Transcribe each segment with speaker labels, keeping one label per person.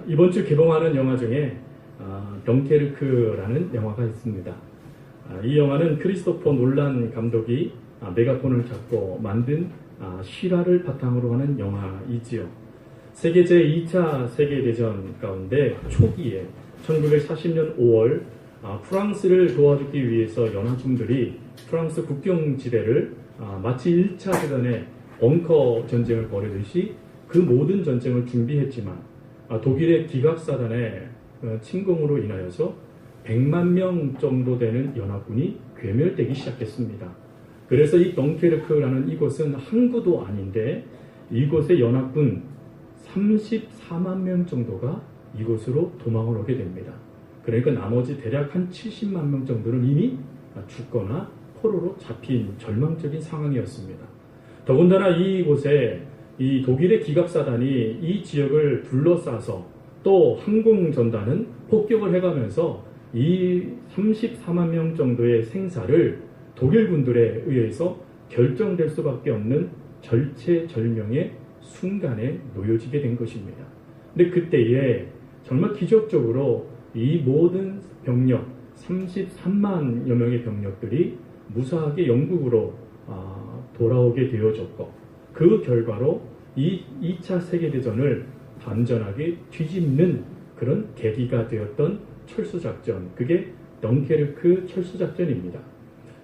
Speaker 1: 이번 주 개봉하는 영화 중에 덩케르크라는 영화가 있습니다. 이 영화는 크리스토퍼 놀란 감독이 메가폰을 잡고 만든 실화를 바탕으로 하는 영화이지요. 세계 제2차 세계대전 가운데 초기에 1940년 5월 프랑스를 도와주기 위해서 연합군들이 프랑스 국경지대를 마치 1차 대전의 벙커 전쟁을 벌이듯이 그 모든 전쟁을 준비했지만 독일의 기갑사단의 침공으로 인하여서 100만 명 정도 되는 연합군이 괴멸되기 시작했습니다. 그래서 이 덩케르크라는 이곳은 항구도 아닌데 이곳의 연합군 34만 명 정도가 이곳으로 도망을 오게 됩니다. 그러니까 나머지 대략 한 70만 명 정도는 이미 죽거나 포로로 잡힌 절망적인 상황이었습니다. 더군다나 이곳에 이 독일의 기갑사단이 이 지역을 둘러싸서 또 항공전단은 폭격을 해가면서 이 34만 명 정도의 생사를 독일 군들에 의해서 결정될 수밖에 없는 절체절명의 순간에 놓여지게 된 것입니다. 근데 그때에 정말 기적적으로 이 모든 병력 33만여 명의 병력들이 무사하게 영국으로 돌아오게 되어졌고 그 결과로 이 2차 세계대전을 완전하게 뒤집는 그런 계기가 되었던 철수작전, 그게 덩케르크 철수작전입니다.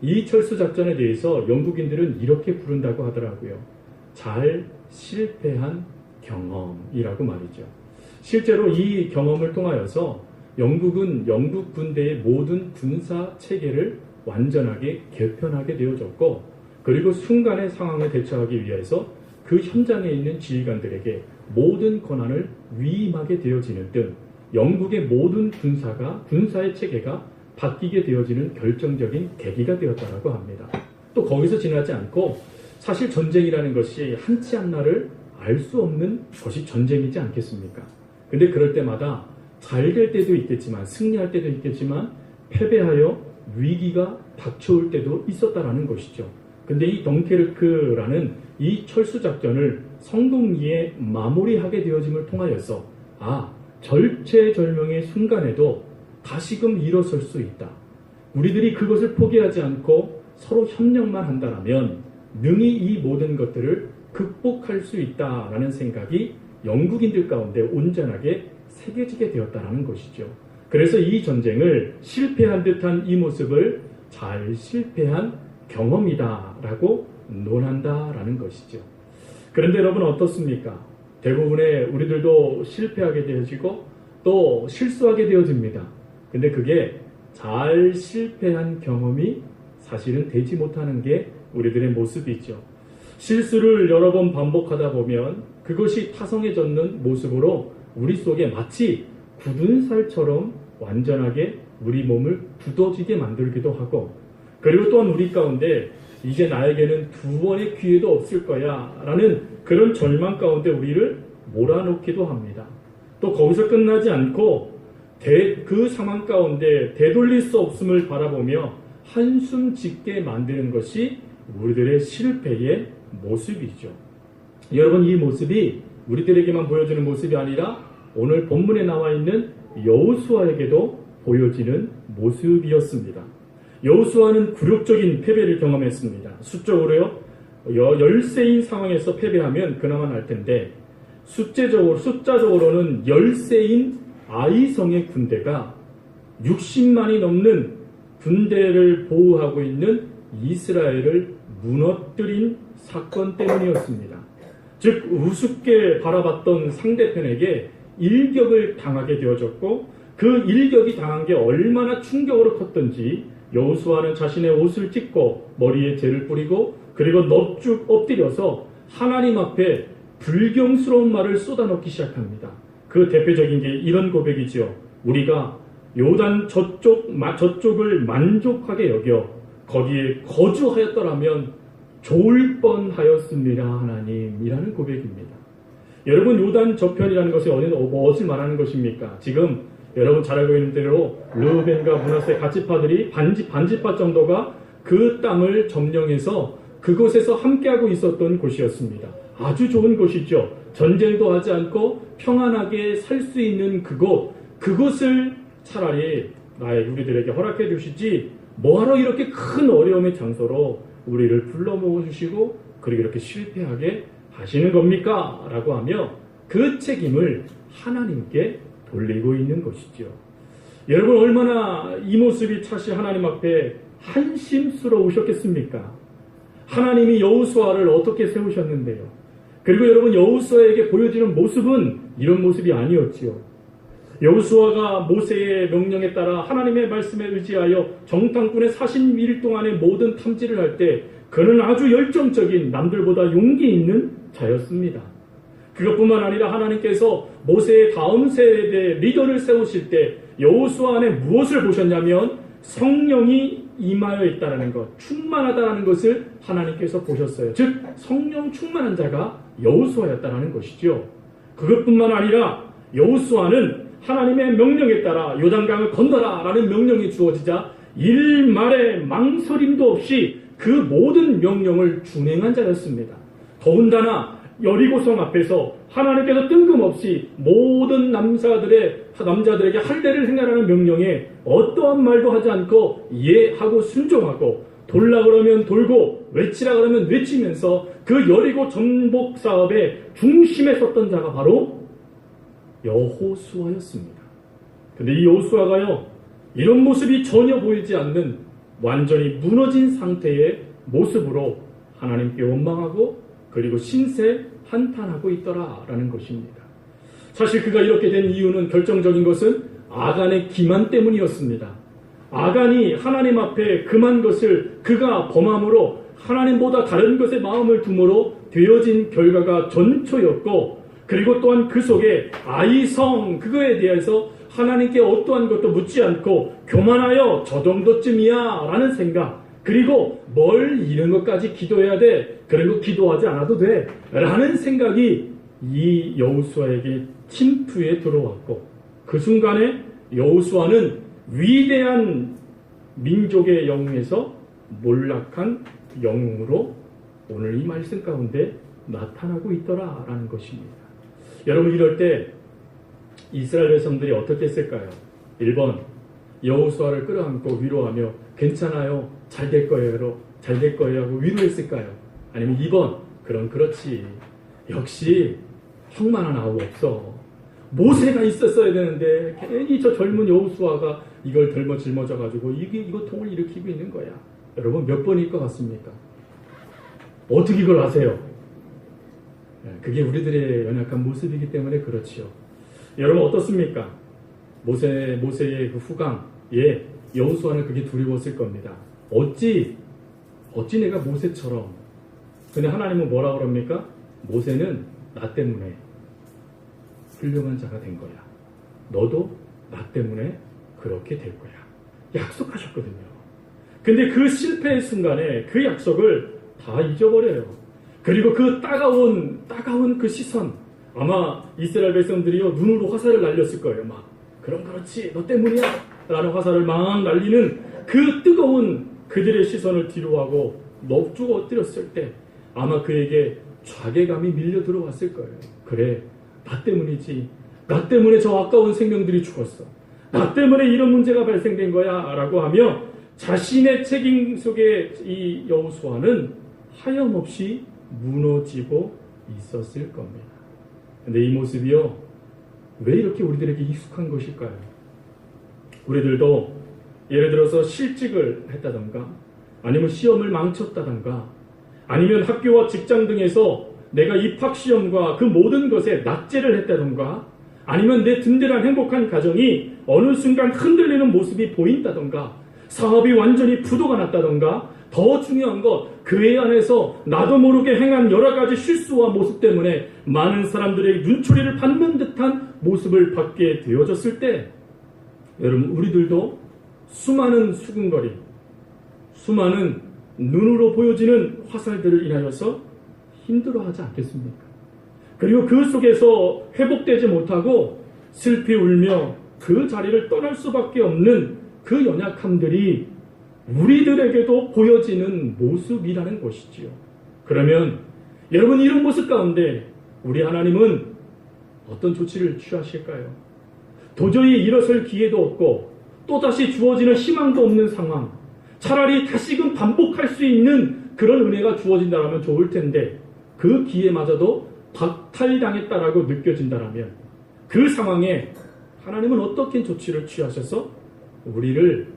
Speaker 1: 이 철수작전에 대해서 영국인들은 이렇게 부른다고 하더라고요. 잘 실패한 경험이라고 말이죠. 실제로 이 경험을 통하여서 영국은 영국 군대의 모든 군사 체계를 완전하게 개편하게 되어졌고, 그리고 순간의 상황에 대처하기 위해서 그 현장에 있는 지휘관들에게 모든 권한을 위임하게 되어지는 등 영국의 모든 군사의 체계가 바뀌게 되어지는 결정적인 계기가 되었다고 합니다. 또 거기서 지나지 않고 사실 전쟁이라는 것이 한치 앞날을 알 수 없는 것이 전쟁이지 않겠습니까? 근데 그럴 때마다 잘 될 때도 있겠지만 승리할 때도 있겠지만 패배하여 위기가 닥쳐올 때도 있었다라는 것이죠. 근데 이 덩케르크라는 이 철수작전을 성공리에 마무리하게 되어짐을 통하여서 절체절명의 순간에도 다시금 일어설 수 있다. 우리들이 그것을 포기하지 않고 서로 협력만 한다면 능히 이 모든 것들을 극복할 수 있다라는 생각이 영국인들 가운데 온전하게 새겨지게 되었다는 것이죠. 그래서 이 전쟁을 실패한 듯한 이 모습을 잘 실패한 경험이다라고 논한다라는 것이죠. 그런데 여러분 어떻습니까? 대부분의 우리들도 실패하게 되어지고 또 실수하게 되어집니다. 근데 그게 잘 실패한 경험이 사실은 되지 못하는 게 우리들의 모습이죠. 실수를 여러 번 반복하다 보면 그것이 타성해졌는 모습으로 우리 속에 마치 굳은 살처럼 완전하게 우리 몸을 굳어지게 만들기도 하고, 그리고 또한 우리 가운데 이제 나에게는 두 번의 기회도 없을 거야 라는 그런 절망 가운데 우리를 몰아넣기도 합니다. 또 거기서 끝나지 않고 그 상황 가운데 되돌릴 수 없음을 바라보며 한숨 짓게 만드는 것이 우리들의 실패의 모습이죠. 여러분, 이 모습이 우리들에게만 보여주는 모습이 아니라 오늘 본문에 나와 있는 여호수아에게도 보여지는 모습이었습니다. 여호수아는 굴욕적인 패배를 경험했습니다. 수적으로요, 열세인 상황에서 패배하면 그나마 날 텐데 숫자적으로는 열세인 아이성의 군대가 60만이 넘는 군대를 보호하고 있는 이스라엘을 무너뜨린 사건 때문이었습니다. 즉 우습게 바라봤던 상대편에게 일격을 당하게 되어졌고, 그 일격이 당한 게 얼마나 충격으로 컸던지 여호수아는 자신의 옷을 찢고 머리에 재를 뿌리고 그리고 넙죽 엎드려서 하나님 앞에 불경스러운 말을 쏟아넣기 시작합니다. 그 대표적인 게 이런 고백이지요. 우리가 요단 저쪽을 만족하게 여겨 거기에 거주하였더라면 좋을 뻔하였습니다 하나님이라는 고백입니다. 여러분, 요단 저편이라는 것이 무엇을 말하는 것입니까? 지금 여러분 잘 알고 있는 대로 르우벤과 므낫세 가치파들이 반지파 정도가 그 땅을 점령해서 그곳에서 함께하고 있었던 곳이었습니다. 아주 좋은 곳이죠. 전쟁도 하지 않고 평안하게 살 수 있는 그곳을 차라리 우리들에게 허락해 주시지 뭐하러 이렇게 큰 어려움의 장소로 우리를 불러 모으시고 그리고 이렇게 실패하게 하시는 겁니까? 라고 하며 그 책임을 하나님께 돌리고 있는 것이죠. 여러분 얼마나 이 모습이 차시 하나님 앞에 한심스러우셨겠습니까? 하나님이 여호수아를 어떻게 세우셨는데요. 그리고 여러분 여호수아에게 보여지는 모습은 이런 모습이 아니었지요. 여호수아가 모세의 명령에 따라 하나님의 말씀에 의지하여 정탐꾼의 40일 동안의 모든 탐지를 할 때 그는 아주 열정적인 남들보다 용기 있는 자였습니다. 그것뿐만 아니라 하나님께서 모세의 다음 세대 리더를 세우실 때 여호수아 안에 무엇을 보셨냐면 성령이 임하여 있다는 것, 충만하다는 것을 하나님께서 보셨어요. 즉 성령 충만한 자가 여호수아였다는 것이죠. 그것뿐만 아니라 여호수아는 하나님의 명령에 따라 요단강을 건너라 라는 명령이 주어지자 일말의 망설임도 없이 그 모든 명령을 준행한 자였습니다. 더군다나 여리고성 앞에서 하나님께서 뜬금없이 모든 남자들에게 할례를 행하라는 명령에 어떠한 말도 하지 않고 예하고 순종하고 돌라 그러면 돌고 외치라 그러면 외치면서 그 여리고 전복 사업의 중심에 섰던 자가 바로 여호수아였습니다. 근데 이 여호수아가요, 이런 모습이 전혀 보이지 않는 완전히 무너진 상태의 모습으로 하나님께 원망하고 그리고 신세 한탄하고 있더라라는 것입니다. 사실 그가 이렇게 된 이유는 결정적인 것은 아간의 기만 때문이었습니다. 아간이 하나님 앞에 금한 것을 그가 범함으로 하나님보다 다른 것에 마음을 둠으로 되어진 결과가 전초였고, 그리고 또한 그 속에 아이성 그거에 대해서 하나님께 어떠한 것도 묻지 않고 교만하여 저 정도쯤이야 라는 생각, 그리고 뭘 이런 것까지 기도해야 돼, 그런 거 기도하지 않아도 돼 라는 생각이 이 여호수아에게 침투에 들어왔고, 그 순간에 여호수아는 위대한 민족의 영웅에서 몰락한 영웅으로 오늘 이 말씀 가운데 나타나고 있더라라는 것입니다. 여러분 이럴 때 이스라엘 백성들이 어떻게 했을까요? 1번 여호수아를 끌어안고 위로하며 괜찮아요, 잘 될 거예요, 잘 될 거예요 하고 위로했을까요? 아니면 2번 그럼 그렇지, 역시 형만 하나 아우 없어, 모세가 있었어야 되는데 괜히 저 젊은 여호수아가 이걸 짊어져 가지고 이거 통을 일으키고 있는 거야. 여러분 몇 번일 것 같습니까? 어떻게 이걸 아세요? 그게 우리들의 연약한 모습이기 때문에 그렇지요. 여러분 어떻습니까? 모세의 그 후광에 여호수아는 그게 두려웠을 겁니다. 어찌 내가 모세처럼. 근데 하나님은 뭐라 그럽니까? 모세는 나 때문에 훌륭한 자가 된 거야. 너도 나 때문에 그렇게 될 거야. 약속하셨거든요. 근데 그 실패의 순간에 그 약속을 다 잊어버려요. 그리고 그 따가운 그 시선, 아마 이스라엘 백성들이요 눈으로 화살을 날렸을 거예요. 막 그럼 그렇지 너 때문이야 라는 화살을 막 날리는 그 뜨거운 그들의 시선을 뒤로하고 넋주고 엎드렸을 때 아마 그에게 좌괴감이 밀려 들어왔을 거예요. 그래, 나 때문이지, 나 때문에 저 아까운 생명들이 죽었어, 나 때문에 이런 문제가 발생된 거야 라고 하며 자신의 책임 속에 이 여호수아는 하염없이 무너지고 있었을 겁니다. 근데 이 모습이요, 왜 이렇게 우리들에게 익숙한 것일까요? 우리들도 예를 들어서 실직을 했다던가, 아니면 시험을 망쳤다던가, 아니면 학교와 직장 등에서 내가 입학시험과 그 모든 것에 낙제를 했다던가, 아니면 내 든든한 행복한 가정이 어느 순간 흔들리는 모습이 보인다던가, 사업이 완전히 부도가 났다던가, 더 중요한 것, 교회 안에서 나도 모르게 행한 여러 가지 실수와 모습 때문에 많은 사람들의 눈초리를 받는 듯한 모습을 받게 되어졌을 때, 여러분 우리들도 수많은 수군거림, 수많은 눈으로 보여지는 화살들을 인하여서 힘들어하지 않겠습니까? 그리고 그 속에서 회복되지 못하고 슬피 울며 그 자리를 떠날 수밖에 없는 그 연약함들이 우리들에게도 보여지는 모습이라는 것이지요. 그러면 여러분 이런 모습 가운데 우리 하나님은 어떤 조치를 취하실까요? 도저히 일어설 기회도 없고 또다시 주어지는 희망도 없는 상황, 차라리 다시금 반복할 수 있는 그런 은혜가 주어진다면 좋을 텐데 그 기회마저도 박탈당했다라고 느껴진다면 그 상황에 하나님은 어떻게 조치를 취하셔서 우리를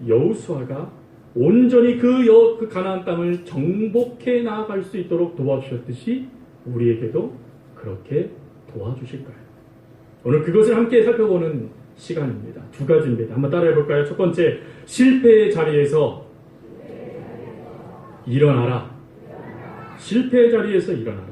Speaker 1: 여호수아가 온전히 그 가나안 땅을 정복해 나아갈 수 있도록 도와주셨듯이 우리에게도 그렇게 도와주실까요? 오늘 그것을 함께 살펴보는 시간입니다. 두 가지입니다. 한번 따라해 볼까요? 첫 번째, 실패의 자리에서 일어나라. 실패의 자리에서 일어나라.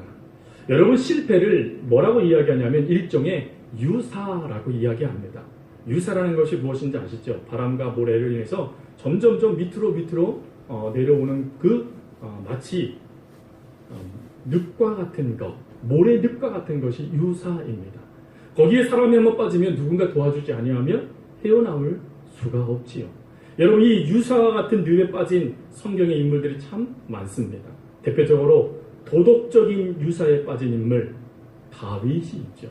Speaker 1: 여러분, 실패를 뭐라고 이야기하냐면 일종의 유사라고 이야기합니다. 유사라는 것이 무엇인지 아시죠? 바람과 모래를 인해서 점점점 밑으로 내려오는 마치 늪과 같은 것, 모래 늪과 같은 것이 유사입니다. 거기에 사람이 한번 빠지면 누군가 도와주지 아니하면 헤어나올 수가 없지요. 여러분, 이 유사와 같은 늪에 빠진 성경의 인물들이 참 많습니다. 대표적으로 도덕적인 유사에 빠진 인물 다윗이 있죠.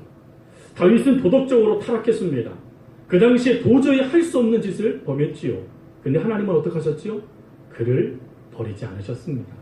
Speaker 1: 다윗은 도덕적으로 타락했습니다. 그 당시에 도저히 할 수 없는 짓을 범했지요. 근데 하나님은 어떻게 하셨지요? 그를 버리지 않으셨습니다.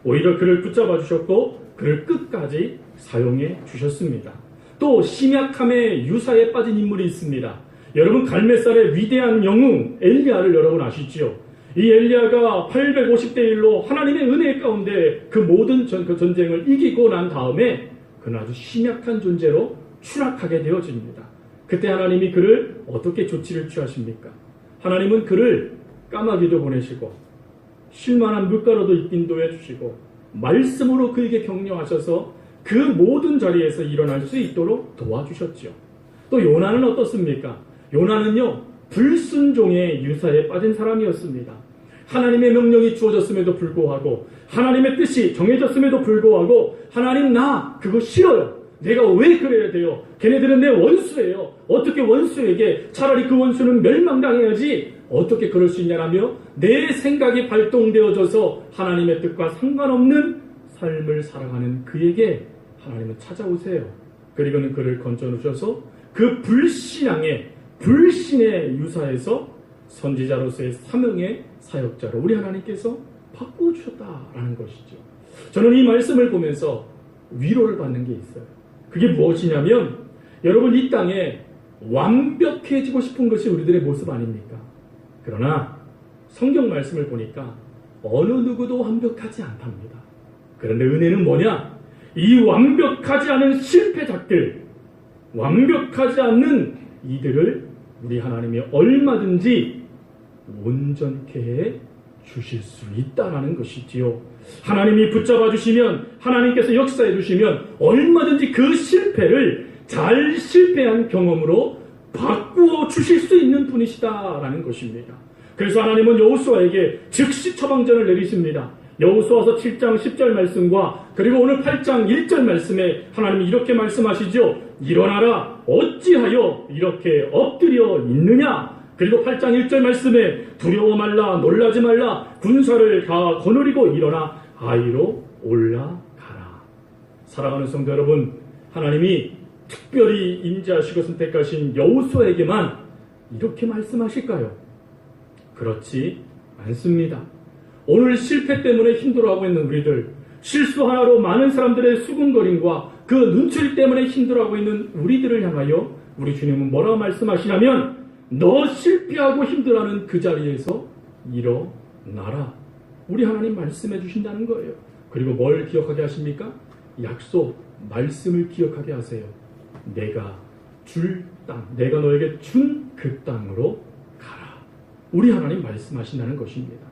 Speaker 1: 오히려 그를 붙잡아 주셨고 그를 끝까지 사용해 주셨습니다. 또 심약함의 유사에 빠진 인물이 있습니다. 여러분, 갈멜살의 위대한 영웅 엘리야를 여러분 아시지요? 이 엘리야가 850대 1로 하나님의 은혜 가운데 그 모든 전쟁을 이기고 난 다음에 그는 아주 심약한 존재로 추락하게 되어집니다. 그때 하나님이 그를 어떻게 조치를 취하십니까? 하나님은 그를 까마귀도 보내시고 쉴만한 물가로도 인도해 주시고 말씀으로 그에게 격려하셔서 그 모든 자리에서 일어날 수 있도록 도와주셨죠. 또 요나는 어떻습니까? 요나는요, 불순종의 유사에 빠진 사람이었습니다. 하나님의 명령이 주어졌음에도 불구하고 하나님의 뜻이 정해졌음에도 불구하고 하나님, 나 그거 싫어요. 내가 왜 그래야 돼요? 걔네들은 내 원수예요. 어떻게 원수에게, 차라리 그 원수는 멸망당해야지 어떻게 그럴 수 있냐라며 내 생각이 발동되어져서 하나님의 뜻과 상관없는 삶을 살아가는 그에게 하나님은 찾아오세요. 그리고는 그를 건져주셔서 그 불신의 유사에서 선지자로서의 사명의 사역자로 우리 하나님께서 바꿔주셨다라는 것이죠. 저는 이 말씀을 보면서 위로를 받는 게 있어요. 그게 무엇이냐면, 여러분, 이 땅에 완벽해지고 싶은 것이 우리들의 모습 아닙니까? 그러나 성경 말씀을 보니까 어느 누구도 완벽하지 않답니다. 그런데 은혜는 뭐냐? 이 완벽하지 않은 실패작들, 완벽하지 않는 이들을 우리 하나님이 얼마든지 온전케 해 주실 수 있다라는 것이지요. 하나님이 붙잡아 주시면, 하나님께서 역사해 주시면 얼마든지 그 실패를 잘 실패한 경험으로 바꾸어 주실 수 있는 분이시다라는 것입니다. 그래서 하나님은 여호수아에게 즉시 처방전을 내리십니다. 여호수아서 7장 10절 말씀과 그리고 오늘 8장 1절 말씀에 하나님이 이렇게 말씀하시죠. 일어나라, 어찌하여 이렇게 엎드려 있느냐. 그리고 8장 1절 말씀에 두려워 말라, 놀라지 말라, 군사를 다 거느리고 일어나 아이로 올라가라. 사랑하는 성도 여러분, 하나님이 특별히 임재하시고 선택하신 여호수아에게만 이렇게 말씀하실까요? 그렇지 않습니다. 오늘 실패 때문에 힘들어하고 있는 우리들, 실수 하나로 많은 사람들의 수군거림과 그 눈초리 때문에 힘들어하고 있는 우리들을 향하여 우리 주님은 뭐라고 말씀하시냐면, 너 실패하고 힘들어하는 그 자리에서 일어나라. 우리 하나님 말씀해 주신다는 거예요. 그리고 뭘 기억하게 하십니까? 약속, 말씀을 기억하게 하세요. 내가 줄 땅, 내가 너에게 준 그 땅으로 가라. 우리 하나님 말씀하신다는 것입니다.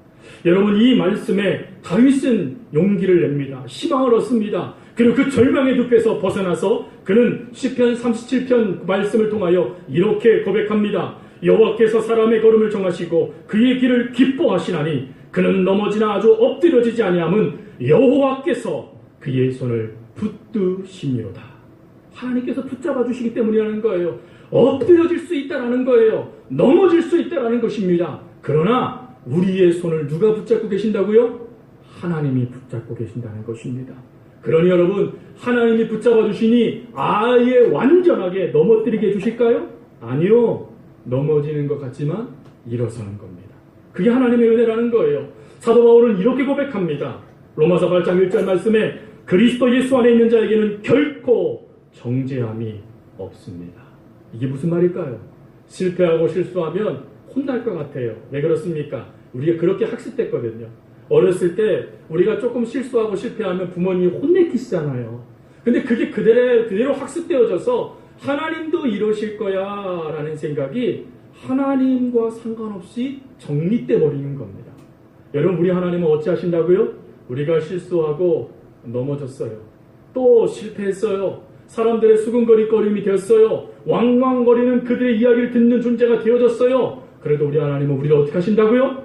Speaker 1: 여러분, 이 말씀에 다윗은 용기를 냅니다. 희망을 얻습니다. 그리고 그 절망의 늪에서 벗어나서 그는 시편 37편 말씀을 통하여 이렇게 고백합니다. 여호와께서 사람의 걸음을 정하시고 그의 길을 기뻐하시나니 그는 넘어지나 아주 엎드려지지 아니함은 여호와께서 그의 손을 붙드시미로다. 하나님께서 붙잡아 주시기 때문이라는 거예요. 엎드려질 수 있다라는 거예요. 넘어질 수 있다라는 것입니다. 그러나 우리의 손을 누가 붙잡고 계신다고요? 하나님이 붙잡고 계신다는 것입니다. 그러니 여러분, 하나님이 붙잡아 주시니 아예 완전하게 넘어뜨리게 해주실까요? 아니요. 넘어지는 것 같지만 일어서는 겁니다. 그게 하나님의 은혜라는 거예요. 사도 바울은 이렇게 고백합니다. 로마서 8장 1절 말씀에 그리스도 예수 안에 있는 자에게는 결코 정죄함이 없습니다. 이게 무슨 말일까요? 실패하고 실수하면 혼날 것 같아요. 왜 그렇습니까? 우리가 그렇게 학습됐거든요. 어렸을 때 우리가 조금 실수하고 실패하면 부모님이 혼내키시잖아요. 근데 그게 그대로 학습되어져서 하나님도 이러실 거야 라는 생각이 하나님과 상관없이 정립돼 버리는 겁니다. 여러분, 우리 하나님은 어찌 하신다고요? 우리가 실수하고 넘어졌어요. 또 실패했어요. 사람들의 수근거리거림이 되었어요. 왕왕거리는 그들의 이야기를 듣는 존재가 되어졌어요. 그래도 우리 하나님은 우리를 어떻게 하신다고요?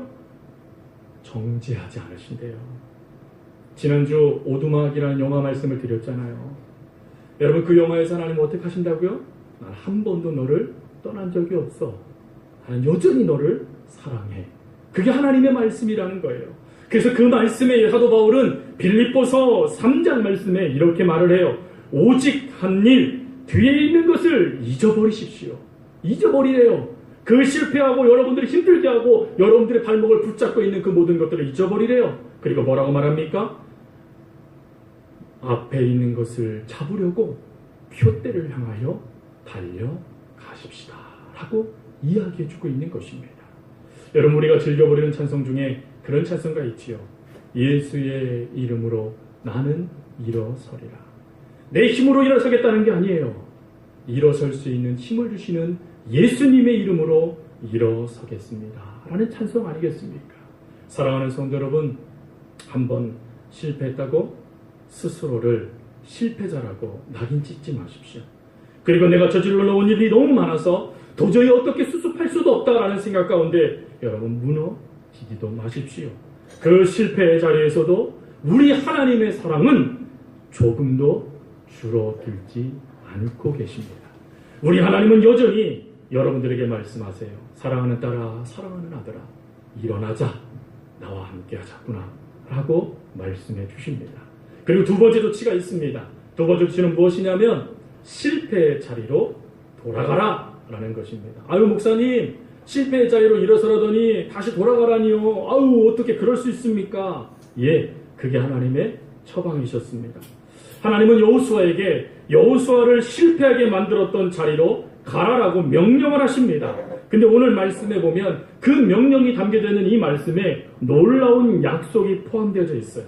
Speaker 1: 정죄하지 않으신대요. 지난주 오두막이라는 영화 말씀을 드렸잖아요. 여러분, 그 영화에서 하나님은 어떻게 하신다고요? 난 한 번도 너를 떠난 적이 없어. 나는 여전히 너를 사랑해. 그게 하나님의 말씀이라는 거예요. 그래서 그 말씀에 사도 바울은 빌립보서 3장 말씀에 이렇게 말을 해요. 오직 한 일, 뒤에 있는 것을 잊어버리십시오. 잊어버리래요. 그 실패하고 여러분들이 힘들게 하고 여러분들의 발목을 붙잡고 있는 그 모든 것들을 잊어버리래요. 그리고 뭐라고 말합니까? 앞에 있는 것을 잡으려고 표대를 향하여 달려가십시다 라고 이야기해주고 있는 것입니다. 여러분, 우리가 즐겨버리는 찬송 중에 그런 찬송가 있지요. 예수의 이름으로 나는 일어서리라. 내 힘으로 일어서겠다는 게 아니에요. 일어설 수 있는 힘을 주시는 예수님의 이름으로 일어서겠습니다 라는 찬송 아니겠습니까? 사랑하는 성도 여러분, 한번 실패했다고 스스로를 실패자라고 낙인 찍지 마십시오. 그리고 내가 저질러 놓은 일이 너무 많아서 도저히 어떻게 수습할 수도 없다라는 생각 가운데 여러분 무너지지도 마십시오. 그 실패의 자리에서도 우리 하나님의 사랑은 조금도 줄어들지 않고 계십니다. 우리 하나님은 여전히 여러분들에게 말씀하세요. 사랑하는 딸아, 사랑하는 아들아, 일어나자. 나와 함께 하자꾸나 라고 말씀해 주십니다. 그리고 두 번째 조치가 있습니다. 두 번째 조치는 무엇이냐면 실패의 자리로 돌아가라 라는 것입니다. 아유, 목사님, 실패의 자리로 일어서라더니 다시 돌아가라니요. 아유, 어떻게 그럴 수 있습니까? 예, 그게 하나님의 처방이셨습니다. 하나님은 여호수아에게 여호수아를 실패하게 만들었던 자리로 가라라고 명령을 하십니다. 근데 오늘 말씀에 보면 그 명령이 담겨져 있는 이 말씀에 놀라운 약속이 포함되어져 있어요.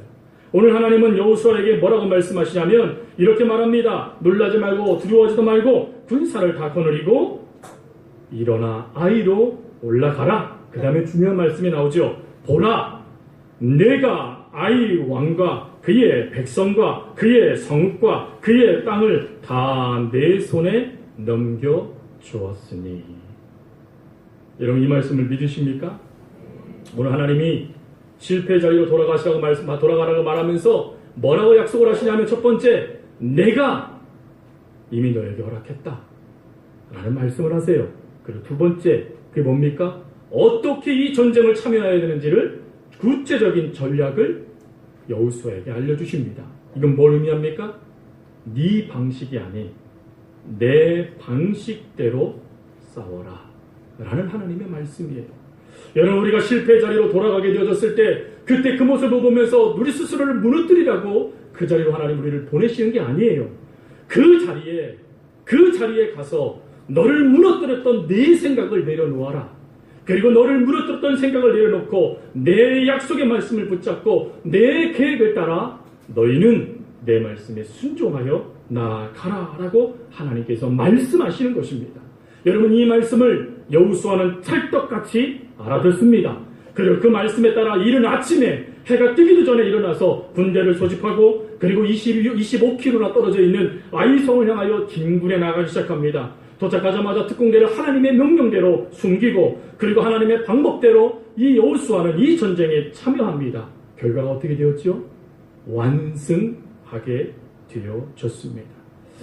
Speaker 1: 오늘 하나님은 여호수아에게 뭐라고 말씀하시냐면 이렇게 말합니다. 놀라지 말고 두려워하지도 말고 군사를 다 거느리고 일어나 아이로 올라가라. 그 다음에 중요한 말씀이 나오죠. 보라, 내가 아이 왕과 그의 백성과 그의 성읍과 그의 땅을 다 내 손에 넘겨주었으니. 여러분, 이 말씀을 믿으십니까? 오늘 하나님이 실패 자리로 돌아가라고 말하면서 뭐라고 약속을 하시냐면 첫 번째, 내가 이미 너에게 허락했다 라는 말씀을 하세요. 그리고 두 번째, 그게 뭡니까? 어떻게 이 전쟁을 참여해야 되는지를 구체적인 전략을 여호수아에게 알려주십니다. 이건 뭘 의미합니까? 네 방식이 아닌 내 방식대로 싸워라 라는 하나님의 말씀이에요. 여러분, 우리가 실패 자리로 돌아가게 되어졌을 때 그때 그 모습을 보면서 우리 스스로를 무너뜨리라고 그 자리로 하나님 우리를 보내시는 게 아니에요. 그 자리에 가서 너를 무너뜨렸던 네 생각을 내려놓아라. 그리고 너를 무너뜨렸던 생각을 내려놓고 내 약속의 말씀을 붙잡고 내 계획을 따라 너희는 내 말씀에 순종하여 나아가라 라고 하나님께서 말씀하시는 것입니다. 여러분, 이 말씀을 여호수아는 찰떡같이 알아듣습니다. 그리고 그 말씀에 따라 이른 아침에 해가 뜨기도 전에 일어나서 군대를 소집하고 그리고 25km나 떨어져 있는 아이성을 향하여 진군에 나가기 시작합니다. 도착하자마자 특공대를 하나님의 명령대로 숨기고 그리고 하나님의 방법대로 이 여호수아는 이 전쟁에 참여합니다. 결과가 어떻게 되었죠? 완승하게 되어졌습니다.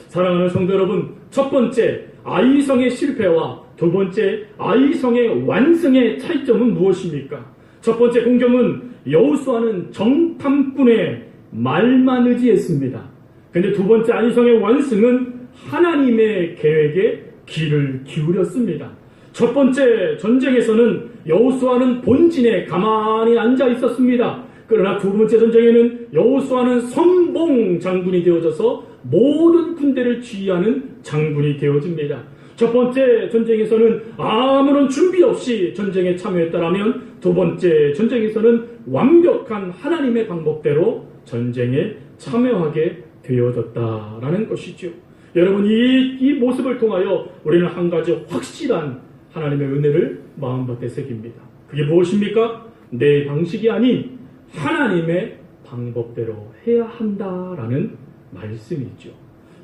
Speaker 1: 사랑하는 성도 여러분, 첫 번째 아이성의 실패와 두 번째 아이성의 완승의 차이점은 무엇입니까? 첫 번째 공경은 여호수아는 정탐꾼의 말만 의지했습니다. 근데 두 번째 아니성의 완승은 하나님의 계획에 귀를 기울였습니다. 첫 번째 전쟁에서는 여호수아는 본진에 가만히 앉아 있었습니다. 그러나 두 번째 전쟁에는 여호수아는 선봉 장군이 되어져서 모든 군대를 지휘하는 장군이 되어집니다. 첫 번째 전쟁에서는 아무런 준비 없이 전쟁에 참여했다라면 두 번째 전쟁에서는 완벽한 하나님의 방법대로 전쟁에 참여하게 되어졌다라는 것이죠. 여러분, 이 모습을 통하여 우리는 한 가지 확실한 하나님의 은혜를 마음밭에 새깁니다. 그게 무엇입니까? 내 방식이 아닌 하나님의 방법대로 해야 한다라는 말씀이죠.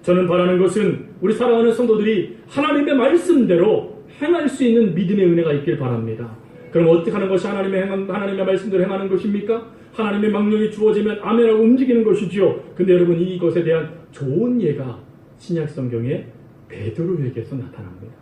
Speaker 1: 저는 바라는 것은 우리 사랑하는 성도들이 하나님의 말씀대로 행할 수 있는 믿음의 은혜가 있길 바랍니다. 그럼 어떻게 하는 것이 하나님의 말씀대로 행하는 것입니까? 하나님의 명령이 주어지면 아멘하고 움직이는 것이지요. 근데 여러분, 이것에 대한 좋은 예가 신약 성경의 베드로에게서 나타납니다.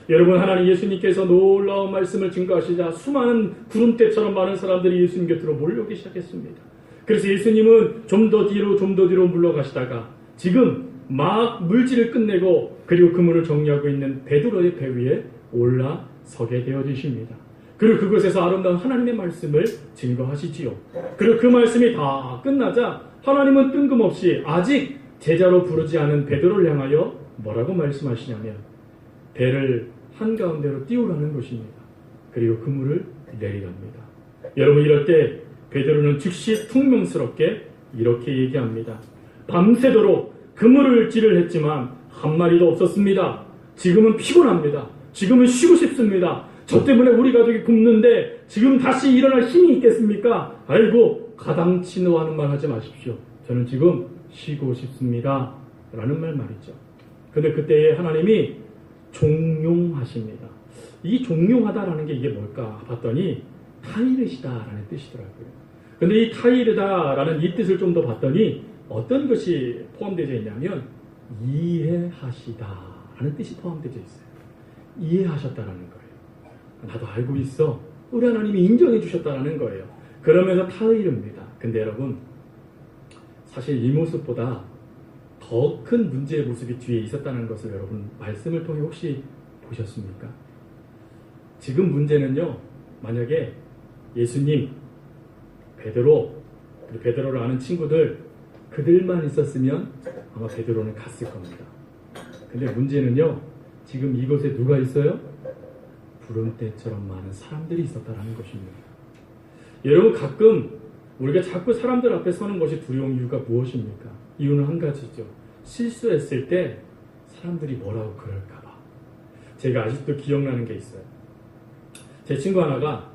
Speaker 1: 여러분, 하나님 예수님께서 놀라운 말씀을 증거하시자 수많은 구름대처럼 많은 사람들이 예수님 곁으로 몰려오기 시작했습니다. 그래서 예수님은 좀 더 뒤로 물러가시다가 지금 막 물질을 끝내고 그리고 그물을 정리하고 있는 베드로의 배 위에 올라서게 되어지십니다. 그리고 그곳에서 아름다운 하나님의 말씀을 증거하시지요. 그리고 그 말씀이 다 끝나자 하나님은 뜬금없이 아직 제자로 부르지 않은 베드로를 향하여 뭐라고 말씀하시냐면 배를 한가운데로 띄우라는 것입니다. 그리고 그물을 내리랍니다. 여러분, 이럴 때 베드로는 즉시 퉁명스럽게 이렇게 얘기합니다. 밤새도록 그물을 찌를 했지만 한 마리도 없었습니다. 지금은 피곤합니다. 지금은 쉬고 싶습니다. 저 때문에 우리 가족이 굶는데 지금 다시 일어날 힘이 있겠습니까? 아이고, 가당치노 하는 말 하지 마십시오. 저는 지금 쉬고 싶습니다. 라는 말이죠. 근데 그때에 하나님이 종용하십니다. 이 종용하다라는 게 이게 뭘까 봤더니 타이르시다라는 뜻이더라고요. 근데 이 타이르다라는 이 뜻을 좀 더 봤더니 어떤 것이 포함되어 있냐면 이해하시다라는 뜻이 포함되어 있어요. 이해하셨다라는 거예요. 나도 알고 있어. 우리 하나님이 인정해 주셨다라는 거예요. 그러면서 타이르입니다. 근데 여러분, 사실 이 모습보다 더 큰 문제의 모습이 뒤에 있었다는 것을 여러분 말씀을 통해 혹시 보셨습니까? 지금 문제는요, 만약에 예수님, 베드로를 아는 친구들, 그들만 있었으면 아마 베드로는 갔을 겁니다. 근데 문제는요, 지금 이곳에 누가 있어요? 구름대처럼 많은 사람들이 있었다는 것입니다. 여러분, 가끔 우리가 자꾸 사람들 앞에 서는 것이 두려운 이유가 무엇입니까? 이유는 한 가지죠. 실수했을 때 사람들이 뭐라고 그럴까봐. 제가 아직도 기억나는 게 있어요. 제 친구 하나가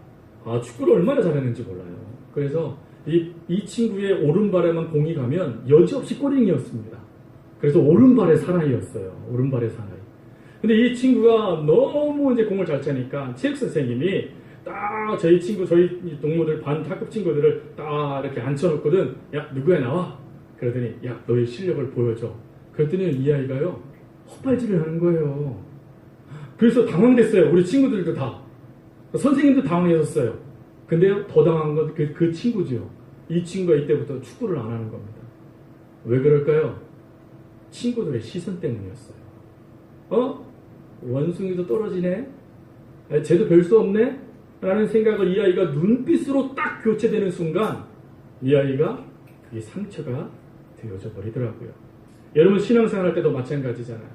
Speaker 1: 축구를 얼마나 잘했는지 몰라요. 그래서 이 친구의 오른발에만 공이 가면 여지없이 골인이었습니다. 그래서 오른발의 사나이였어요. 오른발의 사나이. 근데 이 친구가 너무 이제 공을 잘 차니까 체육 선생님이 딱 저희 동무들 반 학급 친구들을 딱 이렇게 앉혀놓거든. 야, 누구야 나와? 그러더니 야, 너의 실력을 보여줘. 그랬더니 이 아이가요, 헛발질을 하는 거예요. 그래서 당황됐어요. 우리 친구들도 다. 선생님도 당황했었어요. 근데요, 더 당황한 건 그 친구죠. 이 친구가 이때부터 축구를 안 하는 겁니다. 왜 그럴까요? 친구들의 시선 때문이었어요. 원숭이도 떨어지네? 쟤도 별 수 없네? 라는 생각을 이 아이가 눈빛으로 딱 교체되는 순간 이 아이가 그게 상처가 되어져 버리더라고요. 여러분, 신앙생활 할 때도 마찬가지잖아요.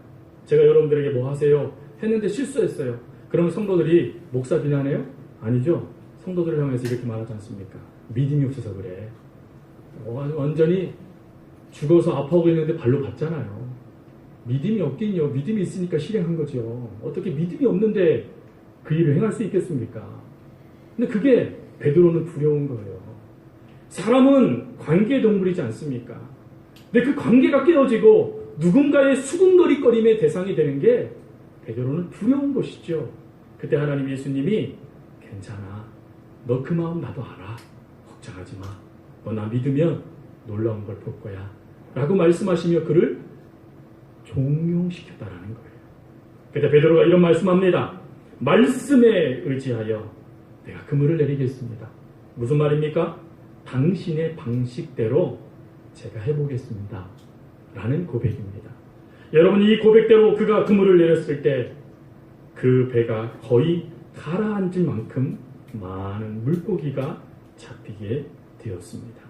Speaker 1: 제가 여러분들에게 뭐 하세요? 했는데 실수했어요. 그럼 성도들이 목사 비난해요? 아니죠. 성도들을 향해서 이렇게 말하지 않습니까? 믿음이 없어서 그래. 완전히 죽어서 아파하고 있는데 발로 갔잖아요. 믿음이 없긴요. 믿음이 있으니까 실행한 거죠. 어떻게 믿음이 없는데 그 일을 행할 수 있겠습니까? 근데 그게 베드로는 두려운 거예요. 사람은 관계 동물이지 않습니까? 근데 그 관계가 깨어지고 누군가의 수군거리거림의 대상이 되는 게 베드로는 두려운 것이죠. 그때 하나님 예수님이 괜찮아. 너 그 마음 나도 알아. 걱정하지 마. 너 나 믿으면 놀라운 걸 볼 거야. 라고 말씀하시며 그를 종용시켰다라는 거예요. 그때 베드로가 이런 말씀합니다. 말씀에 의지하여 내가 그물을 내리겠습니다. 무슨 말입니까? 당신의 방식대로 제가 해보겠습니다. 라는 고백입니다. 여러분, 이 고백대로 그가 그물을 내렸을 때 그 배가 거의 가라앉을 만큼 많은 물고기가 잡히게 되었습니다.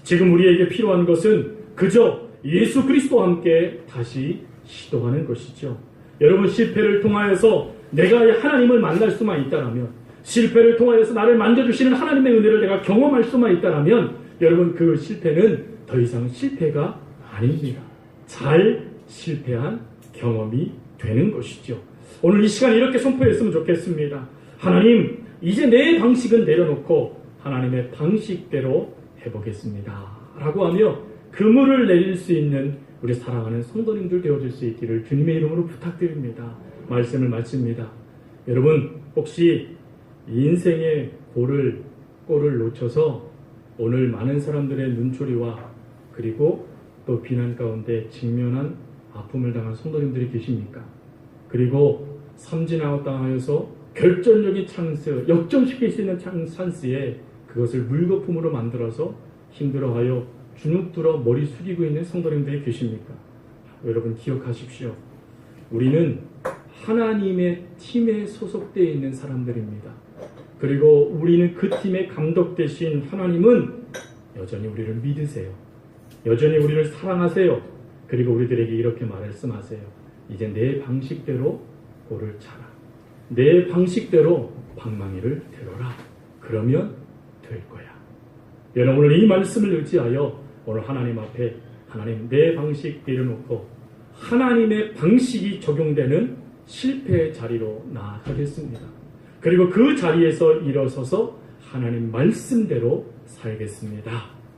Speaker 1: 지금 우리에게 필요한 것은 그저 예수 그리스도와 함께 다시 시도하는 것이죠. 여러분, 실패를 통하여서 내가 하나님을 만날 수만 있다라면, 실패를 통하여서 나를 만져주시는 하나님의 은혜를 내가 경험할 수만 있다라면, 여러분, 그 실패는 더 이상 실패가 아닙니다. 잘 실패한 경험이 되는 것이죠. 오늘 이 시간 이렇게 선포했으면 좋겠습니다. 하나님, 이제 내 방식은 내려놓고 하나님의 방식대로 해보겠습니다. 라고 하며 그물을 내릴 수 있는 우리 사랑하는 성도님들 되어줄 수 있기를 주님의 이름으로 부탁드립니다. 말씀을 마칩니다. 여러분, 혹시 인생의 골을 놓쳐서 오늘 많은 사람들의 눈초리와 그리고 또 비난 가운데 직면한 아픔을 당한 성도님들이 계십니까? 그리고 삼진아웃 당하여서 결정적인 찬스, 역전시킬 수 있는 찬스에 그것을 물거품으로 만들어서 힘들어하여 주눅들어 머리 숙이고 있는 성도님들이 계십니까? 여러분, 기억하십시오. 우리는 하나님의 팀에 소속되어 있는 사람들입니다. 그리고 우리는 그 팀의 감독 되신 하나님은 여전히 우리를 믿으세요. 여전히 우리를 사랑하세요. 그리고 우리들에게 이렇게 말씀하세요. 이제 내 방식대로 골을 차라. 내 방식대로 방망이를 들어라. 그러면 될 거야. 여러분, 오늘 이 말씀을 의지하여 오늘 하나님 앞에 하나님 내 방식 내려놓고 하나님의 방식이 적용되는 실패의 자리로 나아가겠습니다. 그리고 그 자리에서 일어서서 하나님 말씀대로 살겠습니다.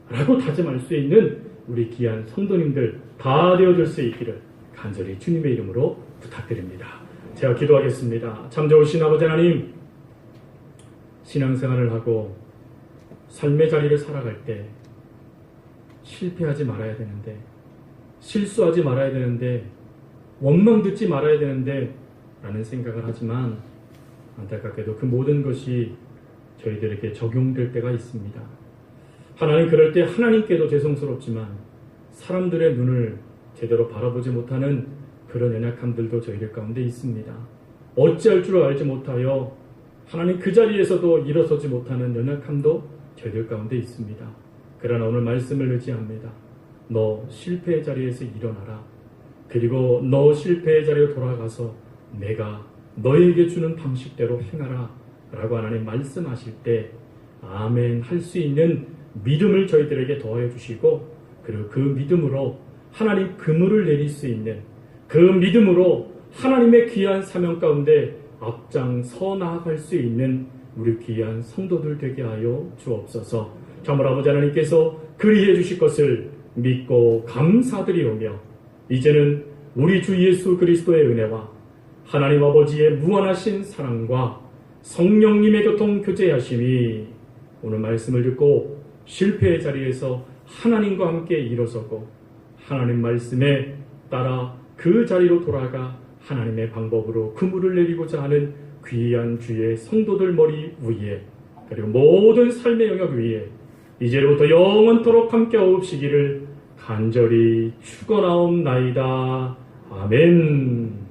Speaker 1: 라고 다짐할 수 있는 우리 귀한 성도님들 다 되어줄 수 있기를 간절히 주님의 이름으로 부탁드립니다. 제가 기도하겠습니다. 참 좋으신 아버지 하나님, 신앙생활을 하고 삶의 자리를 살아갈 때 실패하지 말아야 되는데, 실수하지 말아야 되는데, 원망 듣지 말아야 되는데 라는 생각을 하지만 안타깝게도 그 모든 것이 저희들에게 적용될 때가 있습니다. 하나님, 그럴 때 하나님께도 죄송스럽지만 사람들의 눈을 제대로 바라보지 못하는 그런 연약함들도 저희들 가운데 있습니다. 어찌할 줄 알지 못하여 하나님 그 자리에서도 일어서지 못하는 연약함도 저희들 가운데 있습니다. 그러나 오늘 말씀을 의지합니다. 너 실패의 자리에서 일어나라. 그리고 너 실패의 자리로 돌아가서 내가 너에게 주는 방식대로 행하라 라고 하나님 말씀하실 때 아멘 할 수 있는 믿음을 저희들에게 더하여 주시고, 그리고 그 믿음으로 하나님 그물을 내릴 수 있는, 그 믿음으로 하나님의 귀한 사명 가운데 앞장서 나아갈 수 있는 우리 귀한 성도들 되게 하여 주옵소서. 참으로 아버지 하나님께서 그리해 주실 것을 믿고 감사드리오며, 이제는 우리 주 예수 그리스도의 은혜와 하나님 아버지의 무한하신 사랑과 성령님의 교통 교제하심이 오늘 말씀을 듣고 실패의 자리에서 하나님과 함께 일어서고 하나님 말씀에 따라 그 자리로 돌아가 하나님의 방법으로 그물을 내리고자 하는 귀한 주의 성도들 머리 위에, 그리고 모든 삶의 영역 위에 이제로부터 영원토록 함께 하옵시기를 간절히 축원하옵나이다. 아멘.